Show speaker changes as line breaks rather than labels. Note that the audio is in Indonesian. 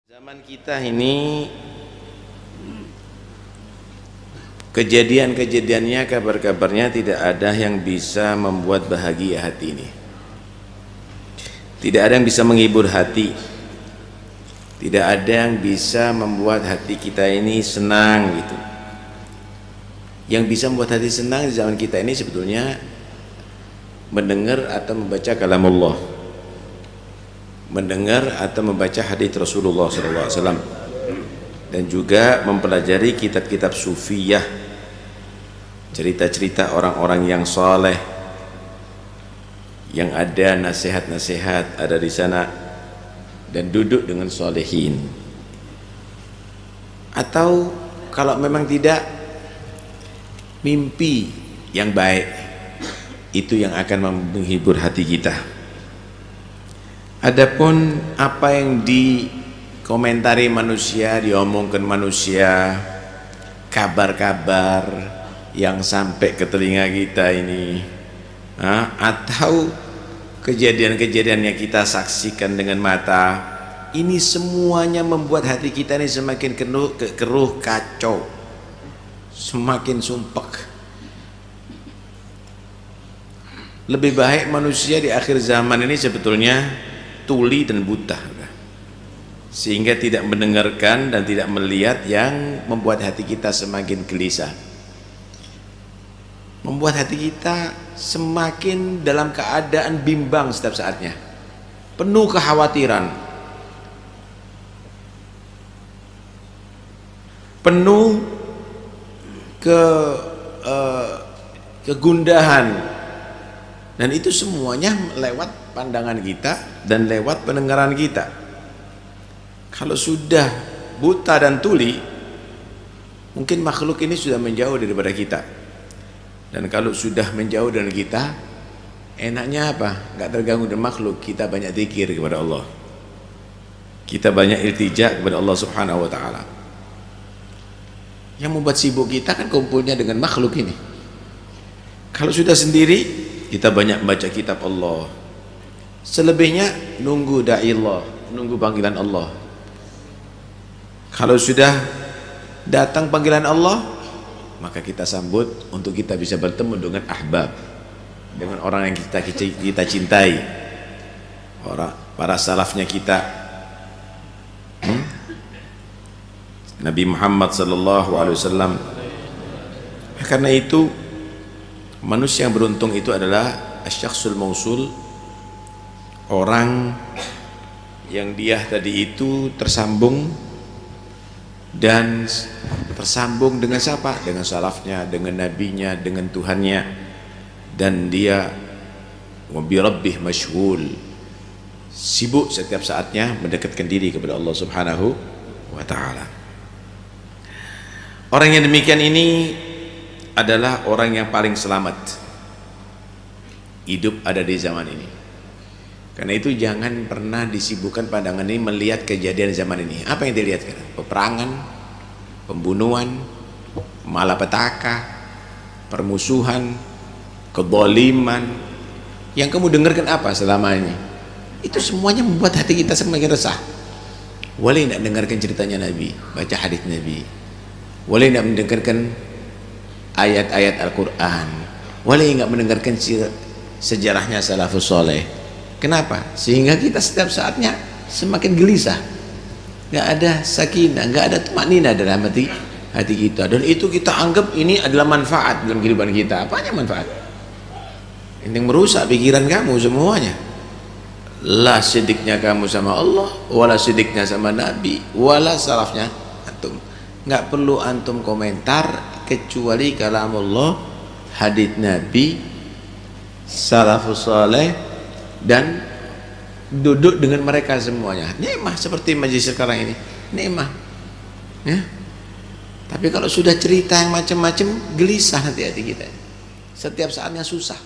Zaman kita ini kejadian-kejadiannya, kabar-kabarnya tidak ada yang bisa membuat bahagia hati ini. Tidak ada yang bisa menghibur hati. Tidak ada yang bisa membuat hati kita ini senang gitu. Yang bisa membuat hati senang di zaman kita ini sebetulnya mendengar atau membaca kalamullah, mendengar atau membaca hadis Rasulullah SAW, dan juga mempelajari kitab-kitab sufiyah, cerita-cerita orang-orang yang saleh, yang ada nasihat-nasihat ada di sana, dan duduk dengan solehin. Atau kalau memang tidak, mimpi yang baik itu yang akan menghibur hati kita. Adapun apa yang dikomentari manusia, diomongkan manusia, kabar-kabar yang sampai ke telinga kita ini, atau kejadian-kejadian yang kita saksikan dengan mata, ini semuanya membuat hati kita ini semakin keruh, kacau, semakin sumpek. Lebih baik manusia di akhir zaman ini sebetulnya tuli dan buta, sehingga tidak mendengarkan dan tidak melihat yang membuat hati kita semakin gelisah, membuat hati kita semakin dalam keadaan bimbang setiap saatnya, penuh kekhawatiran, penuh kegundahan. Dan itu semuanya lewat pandangan kita dan lewat pendengaran kita. Kalau sudah buta dan tuli, mungkin makhluk ini sudah menjauh daripada kita. Dan kalau sudah menjauh dari kita, enaknya apa? Nggak terganggu dengan makhluk. Kita banyak zikir kepada Allah, kita banyak iltija kepada Allah Subhanahu wa ta'ala. Yang membuat sibuk kita kan kumpulnya dengan makhluk ini. Kalau sudah sendiri, kita banyak baca kitab Allah. Selebihnya nunggu da'i Allah, nunggu panggilan Allah. Kalau sudah datang panggilan Allah, maka kita sambut untuk kita bisa bertemu dengan ahbab, dengan orang yang kita cintai, para salafnya kita, Nabi Muhammad sallallahu alaihi wasallam. Karena itu manusia yang beruntung itu adalah asyakhsul mausul, orang yang dia tadi itu tersambung, dan tersambung dengan siapa? Dengan salafnya, dengan nabinya, dengan Tuhannya, dan dia wa bi rabbih masyghul, sibuk setiap saatnya mendekatkan diri kepada Allah Subhanahu wa ta'ala. Orang yang demikian ini adalah orang yang paling selamat hidup ada di zaman ini. Karena itu jangan pernah disibukkan pandangan ini melihat kejadian zaman ini. Apa yang dilihat sekarang? Peperangan, pembunuhan, malapetaka, permusuhan, kezaliman. Yang kamu dengarkan apa selama ini? Itu semuanya membuat hati kita semakin resah. Boleh tidak dengarkan ceritanya Nabi, baca hadis Nabi? Boleh tidak mendengarkan ayat-ayat Al-Quran? Boleh nggak mendengarkan sejarahnya salafus soleh? Kenapa? Sehingga kita setiap saatnya semakin gelisah, nggak ada sakinah, nggak ada tumanina dalam hati kita, dan itu kita anggap ini adalah manfaat dalam kehidupan kita. Apanya manfaat? Ini yang merusak pikiran kamu semuanya. Lah sidiknya kamu sama Allah, wala sidiknya sama Nabi, wala salafnya antum. Nggak perlu antum komentar kecuali kalamullah, hadits Nabi, salafus saleh, dan duduk dengan mereka semuanya. Nikmah seperti majlis sekarang ini, nikmah, ya. Tapi kalau sudah cerita yang macam-macam, gelisah nanti hati kita, setiap saatnya susah.